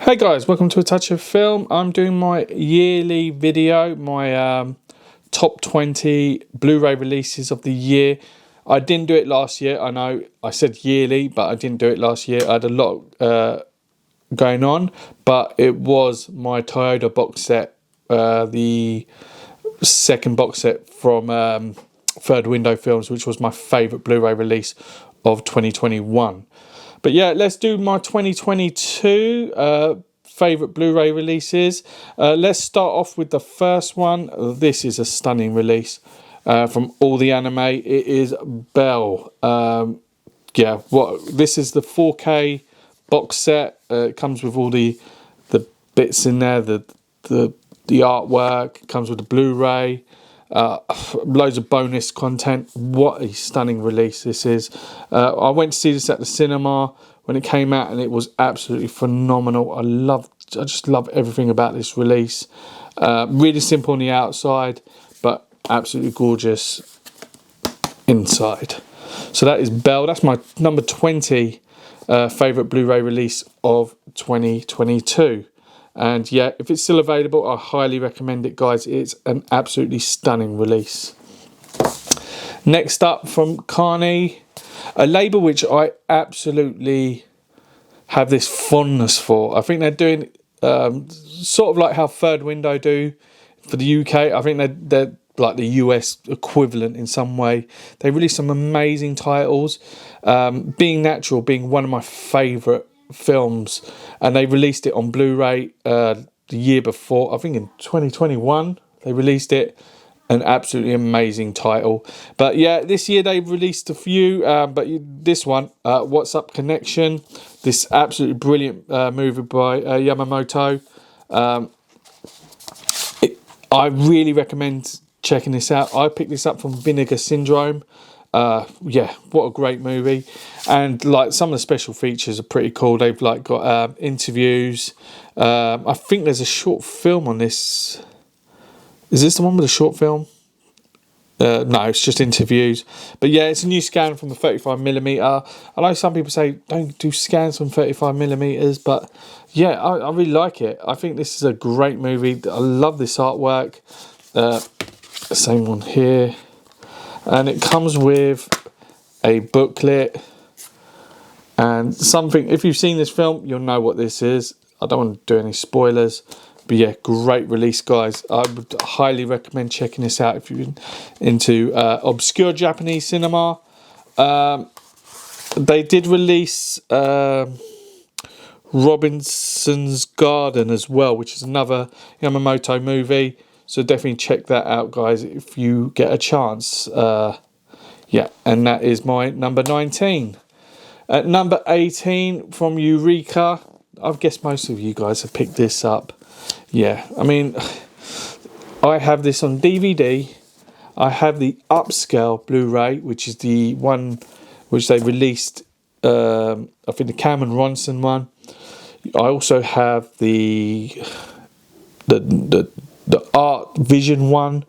Hey guys, welcome to A Touch of Film. I'm doing my yearly video, my top 20 Blu-ray releases of the year. I didn't do it last year. I know I said yearly, but I didn't do it last year. I had a lot going on, but it was my Toyota box set, the second box set from Third Window Films, which was my favourite Blu-ray release of 2021. But yeah, let's do my 2022 favourite Blu-ray releases. Let's start off with the first one. This is a stunning release from All the Anime. It is Belle. This is the 4K box set. It comes with all the bits in there, the artwork. It comes with the Blu-ray. Loads of bonus content. What a stunning release this is. I went to see this at the cinema when it came out and it was absolutely phenomenal. I just love everything about this release. Really simple on the outside, but absolutely gorgeous inside. So that is Belle. That's my number 20 favourite Blu-ray release of 2022. And yeah, if it's still available, I highly recommend it, guys. It's an absolutely stunning release. Next up from Carney, a label which I absolutely have this fondness for. I think they're doing sort of like how Third Window do for the UK. I think they're like the US equivalent in some way. They release some amazing titles. Being Natural being one of my favourite films, and they released it on Blu-ray the year before. I think in 2021 they released it. An absolutely amazing title. But yeah, this year they've released a few, but this one, What's Up Connection, this absolutely brilliant movie by Yamamoto. I really recommend checking this out. I picked this up from Vinegar Syndrome. Yeah, what a great movie. And like some of the special features are pretty cool. They've like got interviews. I think there's a short film on this. Is this the one with the short film? No, it's just interviews. But yeah, it's a new scan from the 35mm. I know some people say don't do scans from 35mm, but yeah, I really like it. I think this is a great movie. I love this artwork. Same one here. And it comes with a booklet and something. If you've seen this film, you'll know what this is. I don't want to do any spoilers. But yeah, great release, guys. I would highly recommend checking this out if you're into obscure Japanese cinema. They did release Robinson's Garden as well, which is another Yamamoto movie. So definitely check that out, guys, if you get a chance. Yeah, and that is my number 19. At number 18 from Eureka. I guess most of you guys have picked this up. Yeah, I mean, I have this on DVD. I have the upscale Blu-ray, which is the one which they released, I think the Cameron Ronson one. I also have the Art Vision one,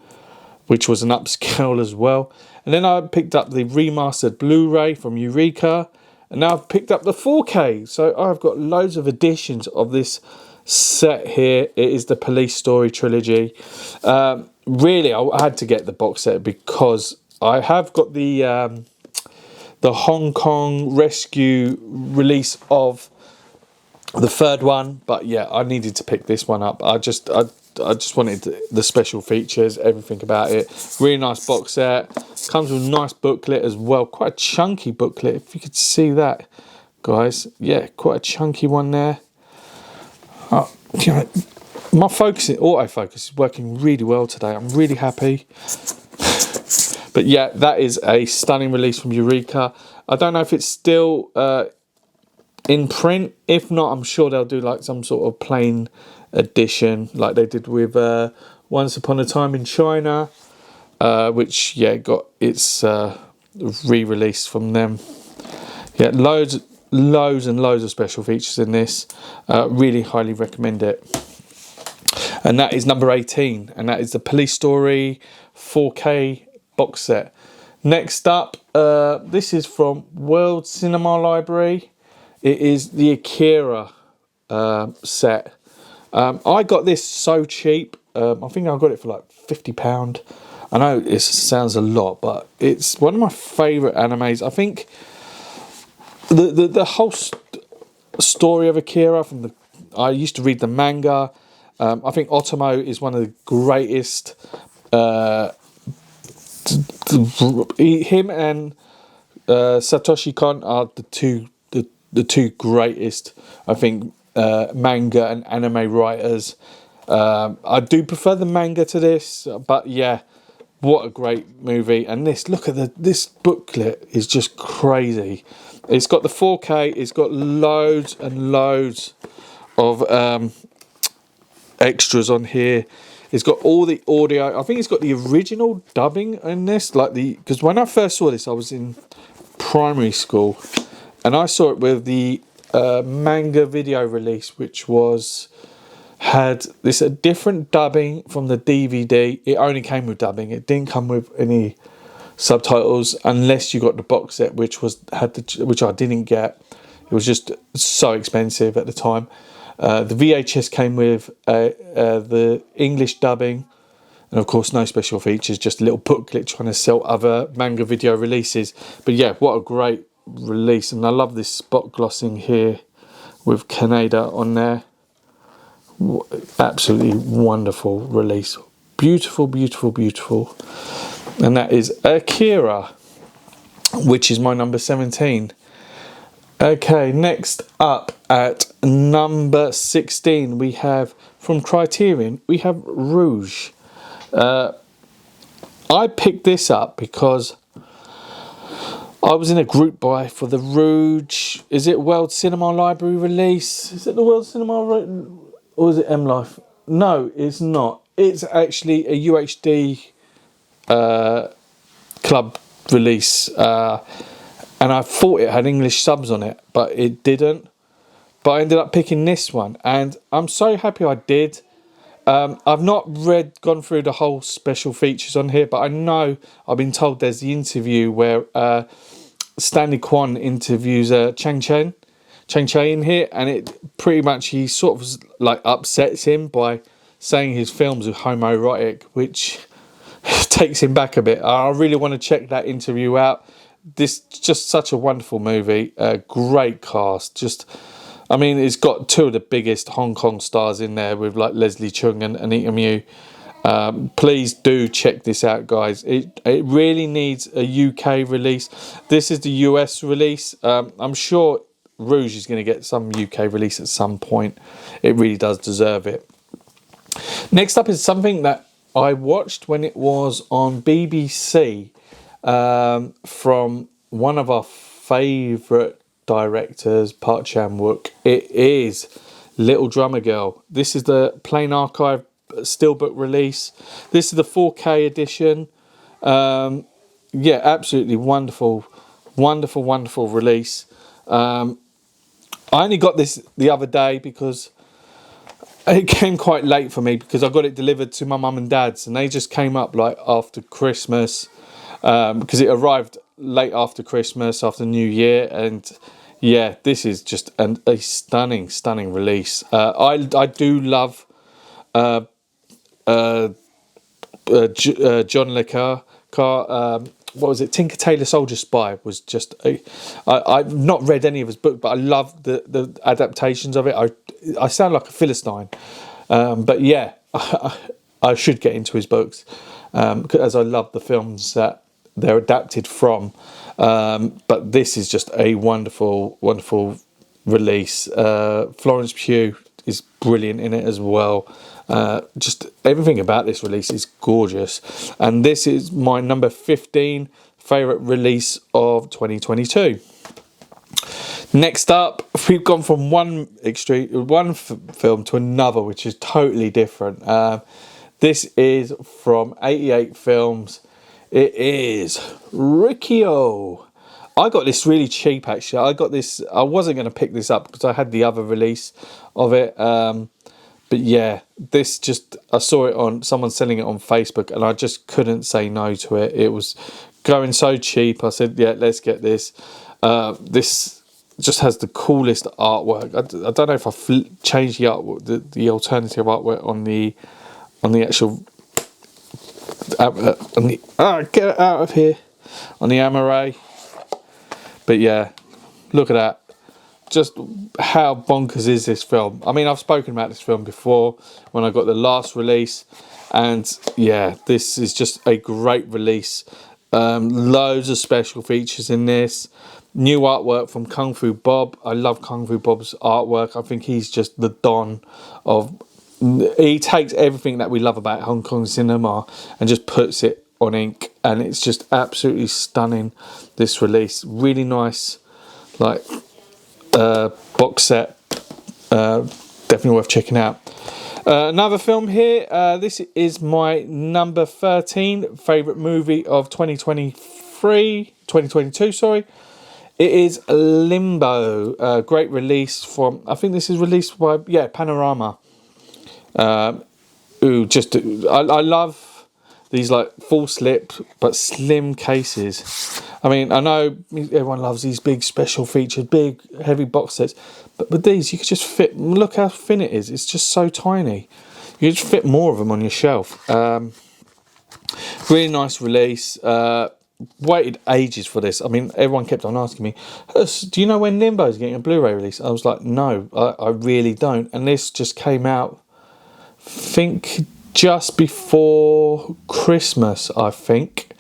which was an upscale as well. And then I picked up the remastered Blu-ray from Eureka. And now I've picked up the 4K. So I've got loads of editions of this set here. It is the Police Story trilogy. Really, I had to get the box set because I have got the Hong Kong rescue release of the third one, but yeah, I needed to pick this one up. I just wanted the special features, everything about it. Really nice box set. Comes with a nice booklet as well. Quite a chunky booklet, if you could see that, guys. Yeah, quite a chunky one there. You know, my autofocus is working really well today. I'm really happy. But yeah, that is a stunning release from Eureka. I don't know if it's still in print. If not, I'm sure they'll do like some sort of plain edition like they did with Once Upon a Time in China, which yeah got its re-release from them. Yeah, loads and loads of special features in this. Really highly recommend it. And that is number 18, and that is the Police Story 4K box set. Next up, this is from World Cinema Library. It is the Akira set. I got this so cheap. I think I got it for like £50. I know it sounds a lot, but it's one of my favourite animes. I think the whole story of Akira I used to read the manga. I think Otomo is one of the greatest. Him and Satoshi Kon are the two greatest, I think, manga and anime writers. I do prefer the manga to this, but yeah, what a great movie. And look at this booklet is just crazy. It's got the 4K, it's got loads and loads of extras on here. It's got all the audio. I think it's got the original dubbing in this, because when I first saw this, I was in primary school, and I saw it with the manga video release, which had this a different dubbing from the DVD. It only came with dubbing. It didn't come with any subtitles unless you got the box set, which I didn't get. It was just so expensive at the time. The VHS came with the English dubbing, and of course no special features, just a little booklet trying to sell other manga video releases. But yeah, what a great release. And I love this spot glossing here with Kaneda on there. Absolutely wonderful release. Beautiful, beautiful, beautiful. And that is Akira, which is my number 17. Okay, next up at number 16, we have from Criterion, we have Rouge. I picked this up because I was in a group buy for the Rouge. Is it World Cinema Library release? Is it the World Cinema, or is it M Life? No, it's not. It's actually a UHD club release. And I thought it had English subs on it, but it didn't. But I ended up picking this one, and I'm so happy I did. I've not gone through the whole special features on here, but I know I've been told there's the interview where Stanley Kwan interviews Chang Cheh in here, and it pretty much, he sort of like upsets him by saying his films are homoerotic, which takes him back a bit. I really want to check that interview out. This just such a wonderful movie, great cast. I mean, it's got two of the biggest Hong Kong stars in there with like Leslie Cheung and Anita Mui. Please do check this out, guys. It really needs a UK release. This is the US release. I'm sure Rouge is going to get some UK release at some point. It really does deserve it. Next up is something that I watched when it was on BBC. From one of our favourite directors, Park Chan-wook. It is Little Drummer Girl. This is the Plain Archive Steelbook release. This is the 4K edition. Yeah, absolutely wonderful, wonderful, wonderful release. I only got this the other day because it came quite late for me, because I got it delivered to my mum and dad's, and they just came up like after Christmas. Because it arrived late after Christmas, after New Year, and yeah, this is just a stunning, stunning release. I do love John le Carre. What was it? Tinker Tailor Soldier Spy was just I've not read any of his book, but I love the adaptations of it. I sound like a Philistine, but yeah, I should get into his books, as I love the films that they're adapted from. But this is just a wonderful, wonderful release. Florence Pugh is brilliant in it as well. Just everything about this release is gorgeous. And this is my number 15 favourite release of 2022. Next up, we've gone from one film to another, which is totally different. This is from 88 Films. It is Rikyo. I got this really cheap, actually. I wasn't going to pick this up because I had the other release of it. But yeah, I saw it on someone selling it on Facebook, and I just couldn't say no to it. It was going so cheap. I said, yeah, let's get this. This just has the coolest artwork. I don't know if I changed the artwork, the alternative artwork on the actual get it out of here on the Amaray. But yeah, look at that. Just how bonkers is this film? I mean, I've spoken about this film before when I got the last release, and yeah, this is just a great release. Loads of special features in this. New artwork from Kung Fu Bob. I love Kung Fu Bob's artwork. I think he's just the don of... He takes everything that we love about Hong Kong cinema and just puts it on ink, and it's just absolutely stunning, this release. Really nice, like, box set. Definitely worth checking out. Another film here. This is my number 13 favourite movie of 2022, sorry. It is Limbo. Great release from, I think this is released by, Panorama. I love these like full slip but slim cases. I mean, I know everyone loves these big special featured, big heavy box sets, but with these you could just fit. Look how thin it is. It's just so tiny. You just fit more of them on your shelf. Really nice release. Waited ages for this. I mean, everyone kept on asking me, do you know when Limbo is getting a Blu-ray release? I was like, no, I really don't. And this just came out, I think, just before Christmas, I think.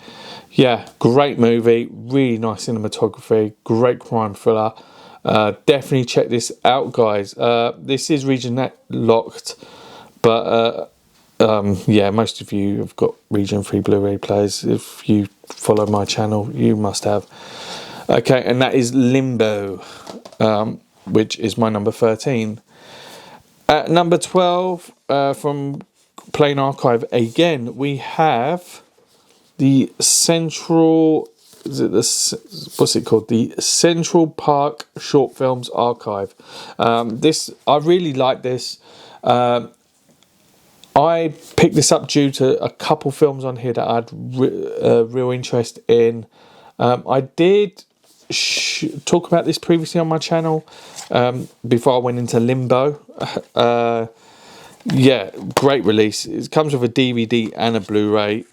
Yeah, great movie, really nice cinematography, great crime thriller. Definitely check this out, guys. This is region net locked, but most of you have got region 3 Blu-ray players. If you follow my channel, you must have. Okay, and that is Limbo, which is my number 13. At number 12, from Plain Archive again, we have the Central... what's it called? The Central Park Short Films Archive. I really like this. I picked this up due to a couple films on here that I had real interest in. I did talk about this previously on my channel before I went into Limbo. Great release. It comes with a DVD and a Blu-ray.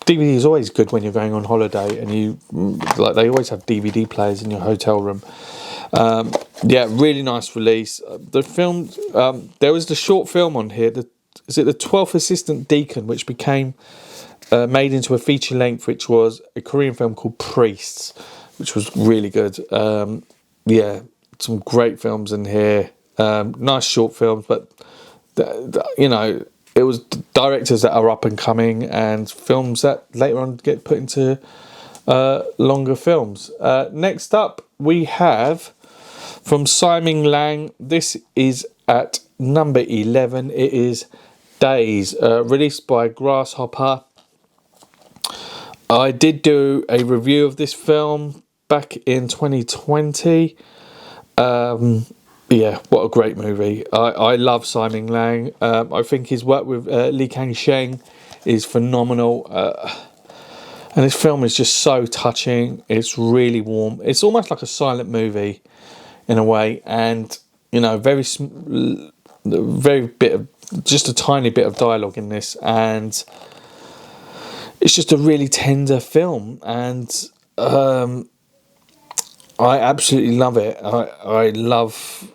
DVD is always good when you're going on holiday, and they always have DVD players in your hotel room. Really nice release. The film, there was the short film on here. Is it the 12th Assistant Deacon, which became made into a feature length, which was a Korean film called Priests, which was really good. Some great films in here. Nice short films, but it was directors that are up and coming, and films that later on get put into longer films. Next up, we have from Simon Lang. This is at number 11. It is Days, released by Grasshopper. I did do a review of this film back in 2020. What a great movie. I love Simon Lang. I think his work with Lee Kang-sheng is phenomenal. And this film is just so touching. It's really warm. It's almost like a silent movie in a way. And, just a tiny bit of dialogue in this. And it's just a really tender film. And I absolutely love it. I love...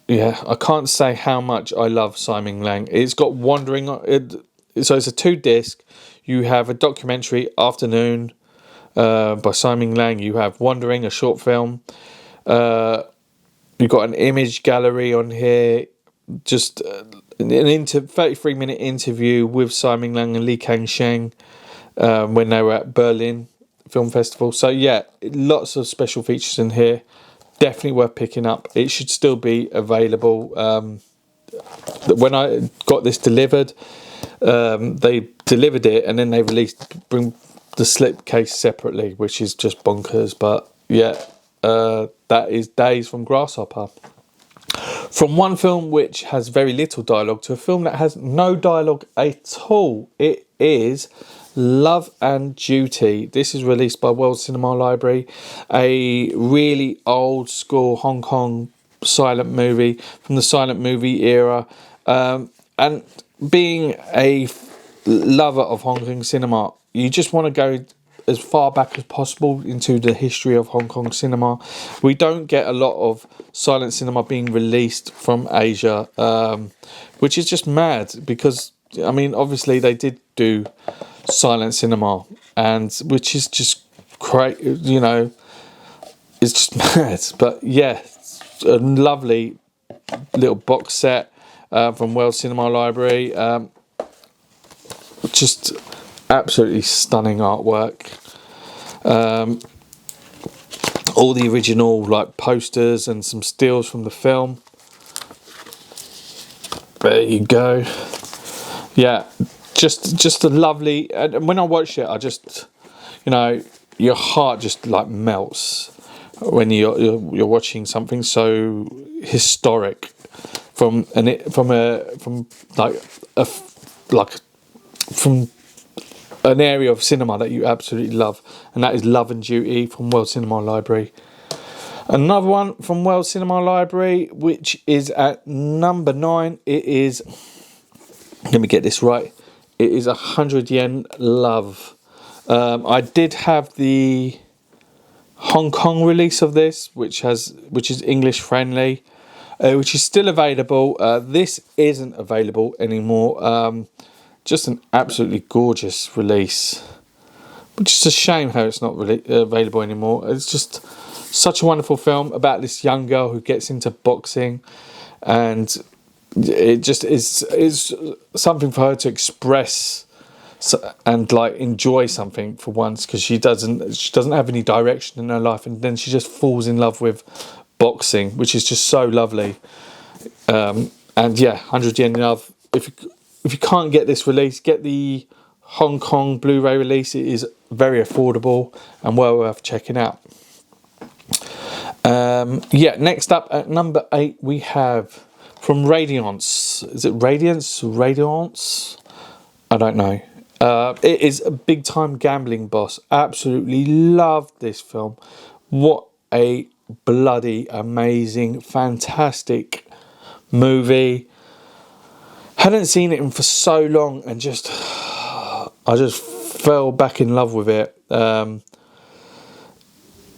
I can't say how much I love Simon Lang. It's got Wandering. So it's a 2-disc. You have a documentary, Afternoon, by Simon Lang. You have Wandering, a short film. You've got an image gallery on here. Just an 33-minute interview with Simon Lang and Lee Kang-sheng when they were at Berlin Film Festival. So lots of special features in here. Definitely worth picking up. It should still be available. When I got this delivered, they delivered it and then they bring the slipcase separately, which is just bonkers. But that is Days from Grasshopper. From one film which has very little dialogue to a film that has no dialogue at all. It is Love and Duty. This is released by World Cinema Library, a really old school Hong Kong silent movie from the silent movie era. And being a lover of Hong Kong cinema, you just want to go as far back as possible into the history of Hong Kong cinema. We don't get a lot of silent cinema being released from Asia, which is just mad because, I mean, obviously they did do silent cinema, and which is just great, you know, it's just mad. But yeah, it's a lovely little box set from World Cinema Library. Just absolutely stunning artwork. All the original like posters and some stills from the film. There you go. Yeah, just a lovely. And when I watched it, I just, you know, your heart just like melts when you're watching something so historic from an area of cinema that you absolutely love, and that is Love and Duty from World Cinema Library. Another one from World Cinema Library, which is at number 9. It is, let me get this right, it is 100 Yen Love. I did have the Hong Kong release of this, which is English friendly, which is still available. This isn't available anymore. Just an absolutely gorgeous release, which is a shame how it's not really available anymore. It's just such a wonderful film about this young girl who gets into boxing, and it just is something for her to express and like enjoy something for once, because she doesn't have any direction in her life, and then she just falls in love with boxing, which is just so lovely. And yeah, 100 Yen Love. If you can't get this release, get the Hong Kong Blu-ray release. It is very affordable and well worth checking out. Yeah, next up at number 8 we have from Radiance. Is it Radiance? Radiance? I don't know. It is a Big Time Gambling Boss. Absolutely loved this film. What a bloody amazing, fantastic movie. Hadn't seen it in for so long, and I just fell back in love with it.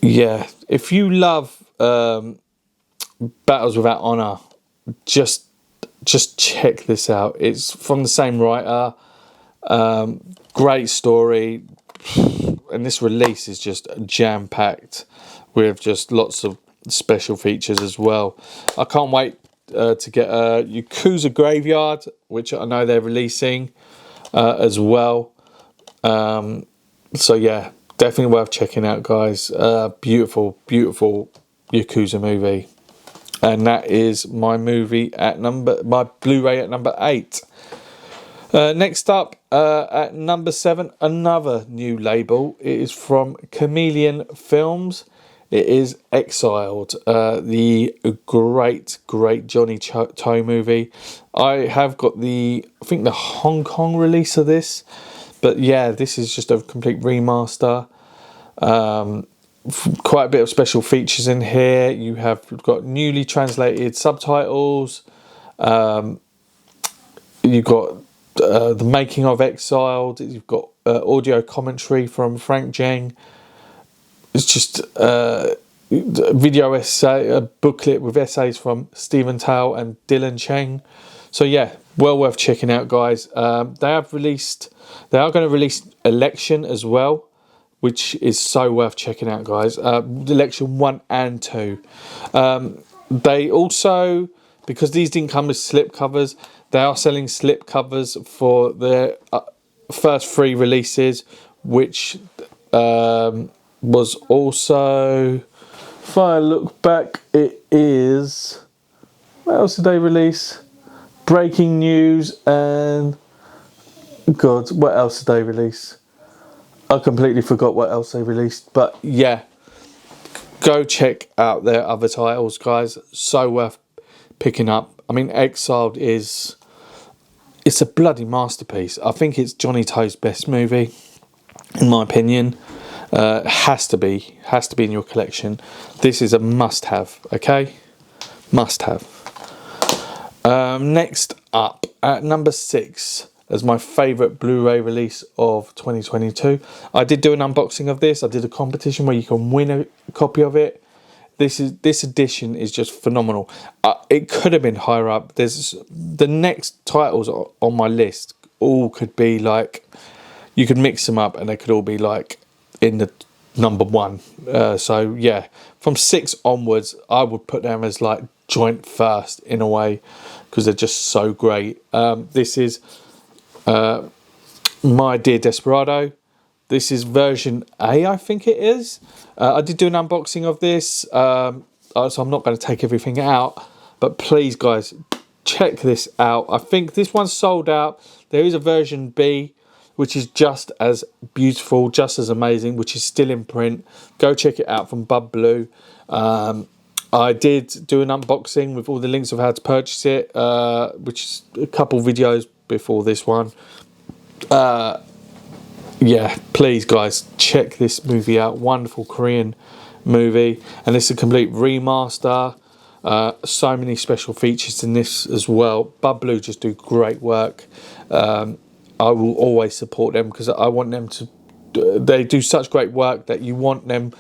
Yeah, if you love Battles Without Honor, just check this out. It's from the same writer. Great story, and this release is just jam packed with just lots of special features as well. I can't wait to get Yakuza Graveyard, which I know they're releasing as well. So yeah, definitely worth checking out, guys. Beautiful Yakuza movie, and that is my Blu-ray at number 8. Next up at number 7, another new label. It is from Chameleon Films. It is Exiled, the great Johnny To movie. I have got the Hong Kong release of this, but yeah, this is just a complete remaster. Quite a bit of special features in here. You have got newly translated subtitles. You've got the making of Exiled. You've got audio commentary from Frank Zheng. It's just a video essay, a booklet with essays from Stephen Tao and Dylan Cheng. So yeah, well worth checking out, guys. They are going to release Election as well, which is so worth checking out, guys. Election 1 and 2. They also, because these didn't come with slip covers, they are selling slip covers for their first 3 releases, which was also, if I look back, it is, what else did they release? Breaking News and, God, what else did they release? I completely forgot what else they released, but yeah, go check out their other titles, guys. So worth picking up. I mean, Exiled is it's a bloody masterpiece. I think it's Johnny To's best movie, in my opinion. Has to be in your collection. This is a must-have. Okay, must-have. Next up at number 6 as my favourite Blu-ray release of 2022. I did do an unboxing of this. I did a competition where you can win a copy of it. This edition is just phenomenal. It could have been higher up. There's the next titles on my list. All could be like, you could mix them up and they could all be like in the number 1. So yeah, from 6 onwards, I would put them as like joint first in a way, because they're just so great. This is My Dear Desperado. This is version A, I think it is. I did do an unboxing of this, so I'm not going to take everything out. But please, guys, check this out. I think this one's sold out. There is a version B, which is just as beautiful, just as amazing, which is still in print. Go check it out from Bub Blue. I did do an unboxing with all the links of how to purchase it, which is a couple videos before this one. Yeah, please guys, check this movie out. Wonderful Korean movie, and it's a complete remaster. So many special features in this as well. Bub Blue just do great work. I will always support them because I want them to. They do such great work that you want them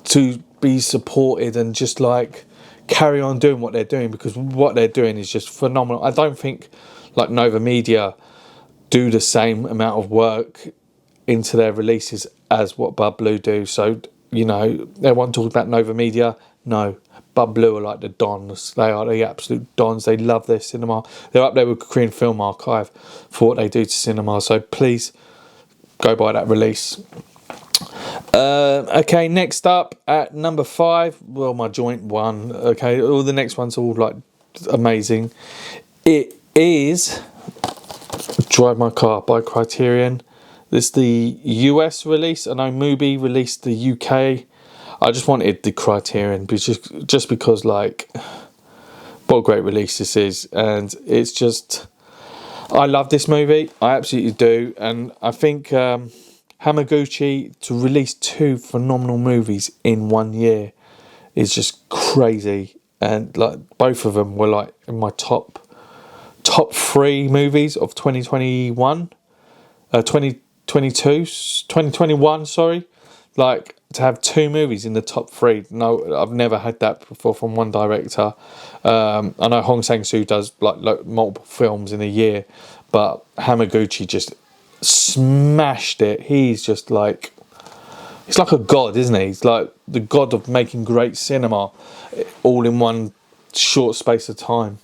to be supported and just like carry on doing what they're doing, because what they're doing is just phenomenal. I don't think like Nova Media do the same amount of work into their releases as what Bub Blue do. So, you know, everyone talks about Nova Media. No, Bub Blue are like the dons. They are the absolute dons. They love their cinema. They're up there with Korean Film Archive for what they do to cinema. So please go buy that release. Okay, next up at number 5, well, my joint one. Okay, all the next ones are all like amazing. It is Drive My Car by Criterion. This is the US release. I know Mubi released the UK. I just wanted the Criterion, just because, like, what a great release this is. And it's just, I love this movie. I absolutely do. And I think Hamaguchi to release 2 phenomenal movies in 1 year is just crazy. And like both of them were like in my top 3 movies of 2021. 2021, sorry. Like, to have 2 movies in the top 3. No, I've never had that before from one director. I know Hong Sang-soo does like multiple films in a year, but Hamaguchi just smashed it. He's just like, he's like a god, isn't he? He's like the god of making great cinema all in one short space of time.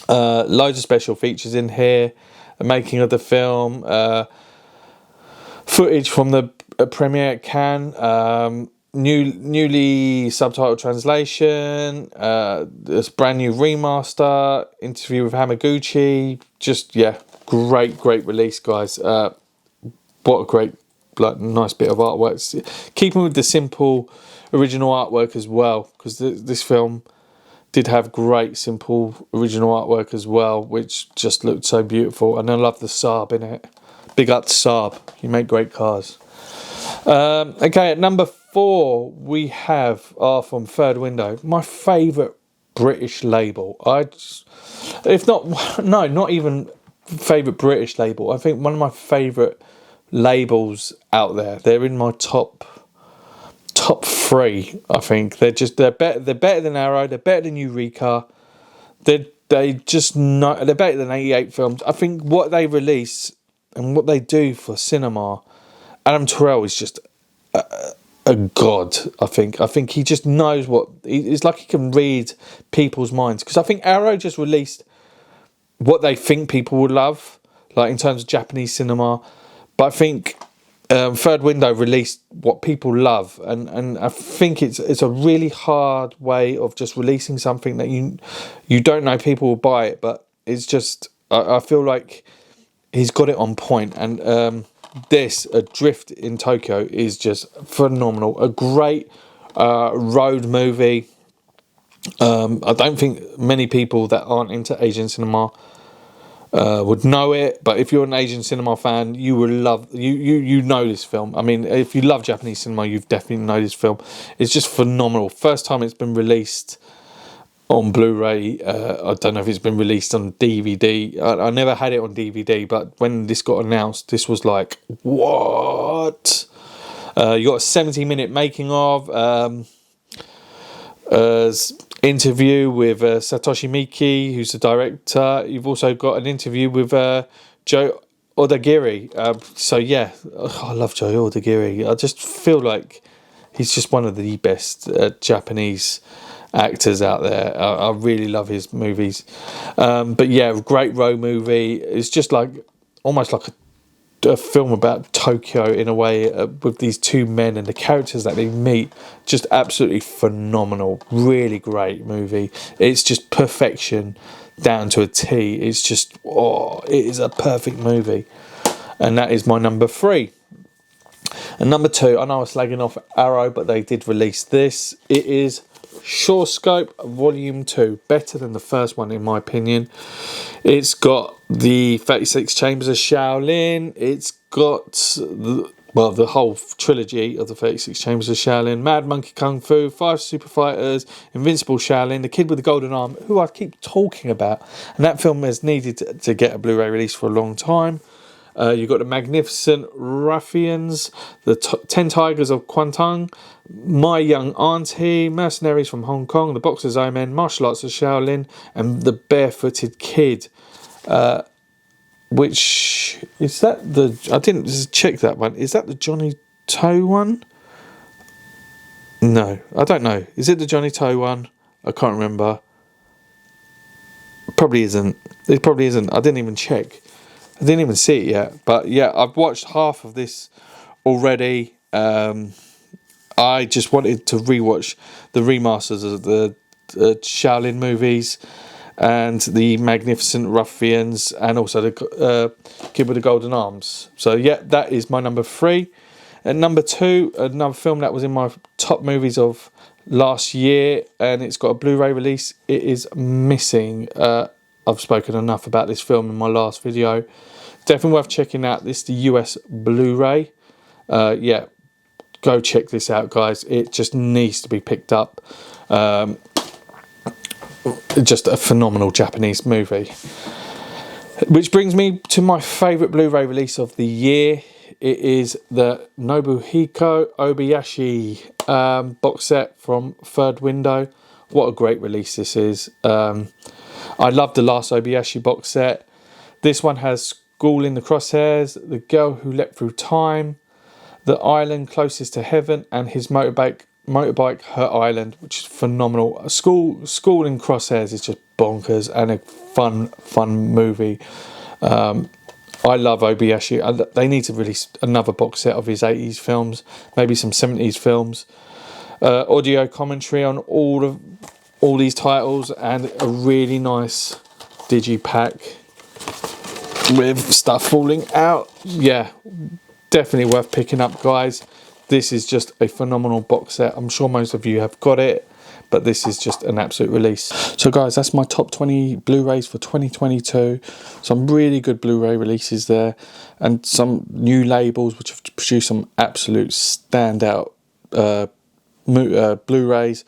Loads of special features in here, the making of the film, footage from the premiere at Cannes, newly subtitled translation, this brand new remaster, interview with Hamaguchi. Just, yeah, great release, guys. What a great, like, nice bit of artwork. Keeping with the simple original artwork as well, because this film did have great simple original artwork as well, which just looked so beautiful. And I love the Saab in it. Big up to Saab, you make great cars. Okay, at number 4 we have from Third Window, my favourite British label. Not even favourite British label. I think one of my favourite labels out there. They're in my top 3. I think they're better. They're better than Arrow. They're better than Eureka. They're better than 88 Films. I think what they release and what they do for cinema, Adam Terrell is just a god. I think he just knows what. It's like he can read people's minds. Because I think Arrow just released what they think people would love, like in terms of Japanese cinema. But I think Third Window released what people love, and I think it's a really hard way of just releasing something that you don't know people will buy it, but it's just I feel like he's got it on point. And this Adrift in Tokyo is just phenomenal. A great road movie. I don't think many people that aren't into Asian cinema would know it, but if you're an Asian cinema fan, you would love you know this film. I mean, if you love Japanese cinema, you've definitely know this film. It's just phenomenal. First time it's been released on Blu-ray. I don't know if it's been released on DVD. I never had it on DVD, but when this got announced, this was like, what? You got a 70-minute making of. Interview with Satoshi Miki, who's the director. You've also got an interview with Joe Odagiri. So yeah, I love Joe Odagiri. I just feel like he's just one of the best Japanese actors out there. I really love his movies. But yeah, great road movie. It's just like almost like a film about Tokyo in a way, with these two men and the characters that they meet. Just absolutely phenomenal. Really great movie. It's just perfection down to a T. It's just, it is a perfect movie. And that is my number 3. And number 2, I know I was slagging off Arrow, but they did release this. It is Shore Scope Volume 2. Better than the first one, in my opinion. It's got the 36 Chambers of Shaolin. It's got the whole trilogy of the 36 Chambers of Shaolin. Mad Monkey Kung Fu, 5 Super Fighters, Invincible Shaolin, The Kid with the Golden Arm, who I keep talking about. And that film has needed to get a Blu-ray release for a long time. You've got The Magnificent Ruffians, The 10 Tigers of Kwantung, My Young Auntie, Mercenaries from Hong Kong, The Boxer's Omen, Martial Arts of Shaolin, and The Barefooted Kid. Which is that I didn't check that one. Is that the Johnny Toe one? No, I don't know. Is it the Johnny Toe one? I can't remember. Probably isn't. It probably isn't. I didn't even check. I didn't even see it yet. But yeah, I've watched half of this already. I just wanted to rewatch the remasters of the Shaolin movies and the Magnificent Ruffians, and also the Kid with the Golden Arms. So yeah, that is my number 3. And number 2, another film that was in my top movies of last year, and it's got a Blu-ray release. It is Missing. I've spoken enough about this film in my last video. Definitely worth checking out. This is the US Blu-ray. Yeah, go check this out, guys. It just needs to be picked up. Just a phenomenal Japanese movie. Which brings me to my favourite Blu-ray release of the year. It is the Nobuhiko Obayashi box set from Third Window. What a great release this is. I love the last Obayashi box set. This one has School in the Crosshairs, The Girl Who Leapt Through Time, The Island Closest to Heaven, and his motorbike Her Island, which is phenomenal. School in Crosshairs is just bonkers and a fun movie. I love Obayashi. They need to release another box set of his 80s films, maybe some 70s films. Audio commentary on all these titles, and a really nice digipack with stuff falling out. Yeah, definitely worth picking up, guys. This is just a phenomenal box set. I'm sure most of you have got it, but this is just an absolute release. So guys, that's my top 20 Blu-rays for 2022. Some really good Blu-ray releases there, and some new labels which have produced some absolute standout Blu-rays.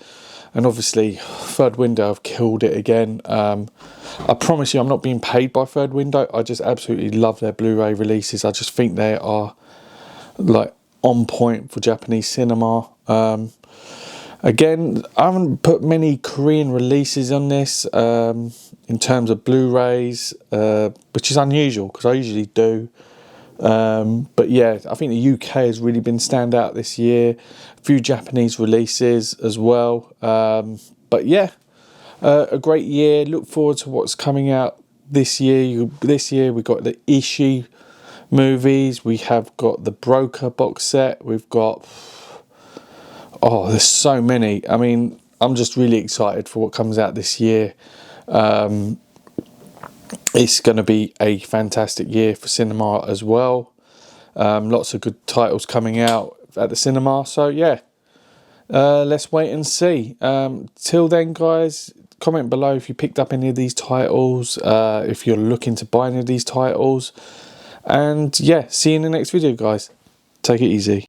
And obviously Third Window have killed it again. I promise you, I'm not being paid by Third Window. I just absolutely love their Blu-ray releases. I just think they are like on point for Japanese cinema. Again, I haven't put many Korean releases on this in terms of Blu-rays, which is unusual because I usually do. But yeah, I think the UK has really been standout this year. A few Japanese releases as well. But yeah, a great year. Look forward to what's coming out this year. This year we got the Ishii movies. We have got the Broker box set. We've got... oh, there's so many. I mean, I'm just really excited for what comes out this year. It's going to be a fantastic year for cinema as well. Lots of good titles coming out at the cinema. So yeah, let's wait and see. Till then, guys, comment below if you picked up any of these titles, if you're looking to buy any of these titles. And yeah, see you in the next video, guys. Take it easy.